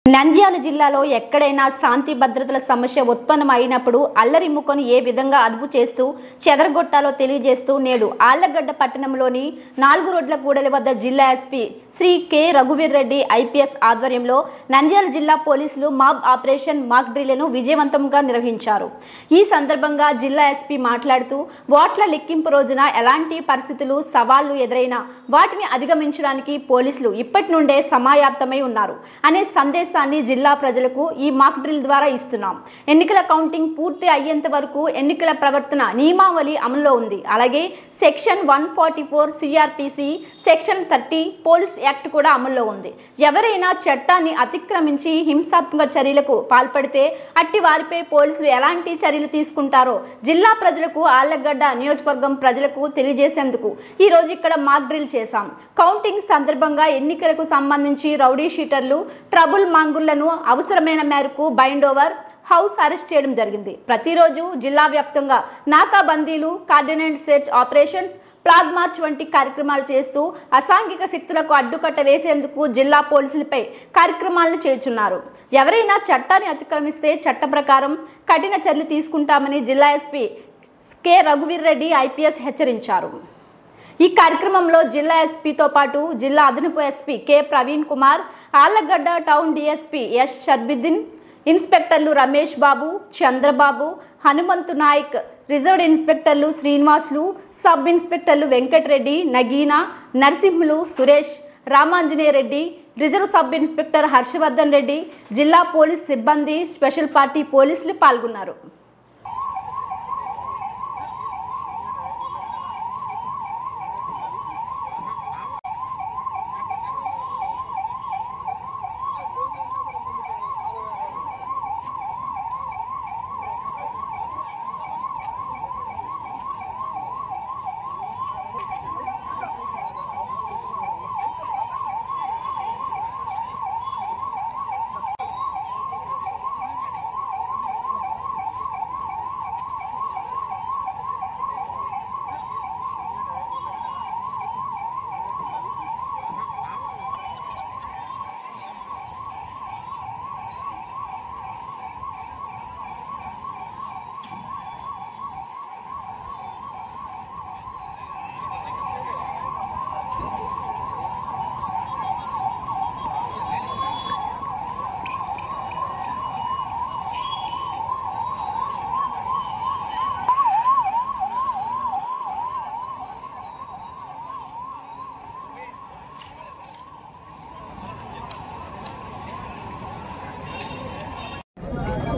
నంద్యాల జిల్లాలో ఎక్కడైనా శాంతి భద్రతల సమస్య ఉత్పన్నమైనప్పుడు అల్లరి ముక్కను ఏ విధంగా అదుపు చేస్తూ చెదరగొట్టాలో తెలియజేస్తూ నేడు ఆళ్లగడ్డ పట్టణంలోని 4 రోడ్ల కూడలి వద్ద జిల్లా ఎస్పీ శ్రీ కె రఘువీర్ రెడ్డి ఐపీఎస్ ఆధ్వర్యంలో నంద్యాల జిల్లా పోలీసులు మాబ్ ఆపరేషన్ మాక్ డ్రిల్ను విజయవంతంగా నిర్వహించారు। ఈ సందర్భంగా జిల్లా ఎస్పీ మాట్లాడుతూ ఓట్ల లెక్కింపు రోజున ఎలాంటి పరిస్థితులు సవాళ్లు ఎదురైనా వాటిని అధిగమించడానికి పోలీసులు ఇప్పటి నుండే సమాయత్తమై ఉన్నారు అనే సందేశాన్ని జిల్లా ప్రజలకు ఈ మాక్ డ్రిల్ ద్వారా ఇస్తున్నాం। ఎన్నికల కౌంటింగ్ పూర్తి అయ్యేంత వరకు ఎన్నికల ప్రవర్తన నియమావళి అమల్లో ఉంది। అలాగే section 144 CrPC section 30 police act కూడా అమల్లో ఉంది। ఎవరైనా చట్టాన్ని అతిక్రమించి హింసాత్మక చర్యలకు పాల్పడితే అట్టి వారిపై పోలీసులు ఎలాంటి చర్యలు తీసుకుంటారో జిల్లా ప్రజలకు ఆళ్లగడ్డ నియోజకవర్గం ప్రజలకు తెలియజేసేందుకు ఈ రోజు ఇక్కడ మాక్ డ్రిల్ చేశాం। కౌంటింగ్ సందర్భంగా ఎన్నికలకు సంబంధించి రౌడీ షీటర్లు ట్రబుల్ మాంగుళ్లను అవసరమైన మేరకు బైండ్ ఓవర్ హౌస్ అరెస్ట్ చేయడం జరిగింది। ప్రతిరోజు జిల్లా వ్యాప్తంగా నాకాబందీలు కార్డినెంట్ సెర్చ్ ఆపరేషన్స్ ఫ్లాగ్ మార్చ్ వంటి కార్యక్రమాలు చేస్తూ అసాంఘిక శక్తులకు అడ్డుకట్ట వేసేందుకు జిల్లా పోలీసులపై కార్యక్రమాలను చేస్తున్నారు। ఎవరైనా చట్టాన్ని అతిక్రమిస్తే చట్ట ప్రకారం కఠిన చర్యలు తీసుకుంటామని జిల్లా ఎస్పీ కె రఘువీర్ రెడ్డి ఐపీఎస్ హెచ్చరించారు। ఈ కార్యక్రమంలో జిల్లా ఎస్పీతో పాటు జిల్లా అదనపు SP K Praveen Kumar, Allagadda town DSP S Sharbiddin, ఇన్స్పెక్టర్లు రమేష్ బాబు, చంద్రబాబు, హనుమంతు నాయక్, రిజర్వ్డ్ ఇన్స్పెక్టర్లు శ్రీనివాసులు, సబ్ ఇన్స్పెక్టర్లు Venkatareddy, Nagina, Narasimhulu, Suresh, Ramanjaneya Reddy, reserve sub inspector Harshavardhan Reddy, జిల్లా పోలీస్ సిబ్బంది, స్పెషల్ పార్టీ పోలీసులు పాల్గొన్నారు।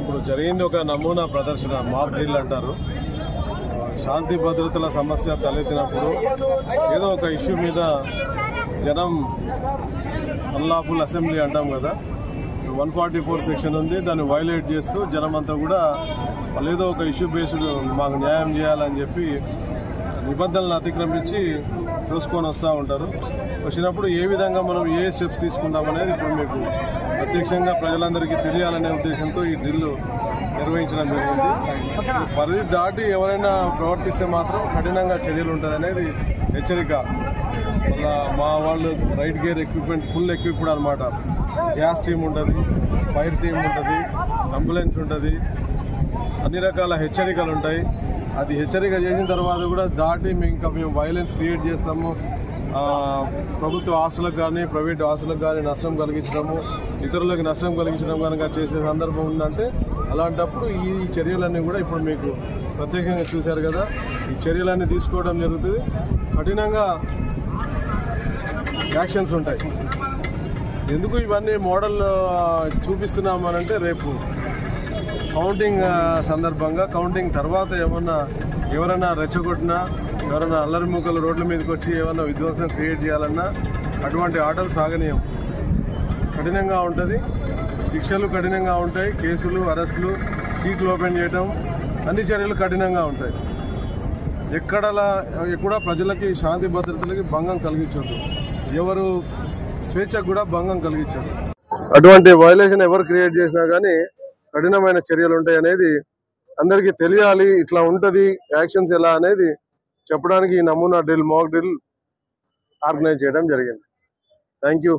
ఇప్పుడు జరిగింది ఒక నమూనా ప్రదర్శన, మాక్ డ్రిల్ అంటారు। శాంతి భద్రతల సమస్య తలెత్తినప్పుడు ఏదో ఒక ఇష్యూ మీద జనం అన్లాఫుల్ అసెంబ్లీ అంటాం కదా, 144 సెక్షన్ ఉంది, దాన్ని వైలేట్ చేస్తూ జనం అంతా కూడా వాళ్ళు ఏదో ఒక ఇష్యూ బేస్డ్ మాకు న్యాయం చేయాలని చెప్పి నిబంధనలను అతిక్రమించి చూసుకొని వస్తూ ఉంటారు। వచ్చినప్పుడు ఏ విధంగా మనం ఏ స్టెప్స్ తీసుకుంటామనేది ఇప్పుడు మీకు ప్రత్యక్షంగా ప్రజలందరికీ తెలియాలనే ఉద్దేశంతో ఈ డ్రిల్ నిర్వహించడం జరిగింది। పరిధి దాటి ఎవరైనా ప్రవర్తిస్తే మాత్రం కఠినంగా చర్యలు ఉంటుంది అనేది హెచ్చరిక। మళ్ళా మా వాళ్ళు right gear equipment full equipped అనమాట, గ్యాస్ టీమ్ ఉంటుంది, ఫైర్ టీమ్ ఉంటుంది, అంబులెన్స్ ఉంటుంది, అన్ని రకాల హెచ్చరికలు ఉంటాయి। అది హెచ్చరిక చేసిన తర్వాత కూడా దాటి మేము వైలెన్స్ క్రియేట్ చేస్తాము, ప్రభుత్వ ఆస్తులకు కానీ ప్రైవేట్ ఆస్తులకు కానీ నష్టం కలిగించడము, ఇతరులకు నష్టం కలిగించడం కనుక చేసే సందర్భం ఉందంటే అలాంటప్పుడు ఈ చర్యలన్నీ కూడా ఇప్పుడు మీకు ప్రత్యేకంగా చూశారు కదా, ఈ చర్యలన్నీ తీసుకోవడం జరుగుతుంది। కఠినంగా యాక్షన్స్ ఉంటాయి। ఎందుకు ఇవన్నీ మోడల్ చూపిస్తున్నామనంటే రేపు కౌంటింగ్ సందర్భంగా కౌంటింగ్ తర్వాత ఎవరైనా రెచ్చగొట్టినా, ఎవరైనా అల్లరి మూకలు రోడ్ల మీదకి వచ్చి ఏమైనా విధ్వంసం క్రియేట్ చేయాలన్నా అటువంటి ఆటలు సాగనీయం, కఠినంగా ఉంటుంది, శిక్షలు కఠినంగా ఉంటాయి, కేసులు, అరెస్టులు, సీట్లు ఓపెన్ చేయడం, అన్ని చర్యలు కఠినంగా ఉంటాయి। ఎక్కడ ప్రజలకి శాంతి భద్రతలకి భంగం కలిగించదు, ఎవరు స్వేచ్ఛకు కూడా భంగం కలిగించదు। అటువంటి వైలేషన్ ఎవరు క్రియేట్ చేసినా కానీ కఠినమైన చర్యలు ఉంటాయి అనేది అందరికీ తెలియాలి। ఇట్లా ఉంటుంది యాక్షన్స్ ఎలా అనేది చెప్పడానికి ఈ నమూనా డ్రిల్, మాక్ డ్రిల్ ఆర్గనైజ్ చేయడం జరిగింది। Thank you.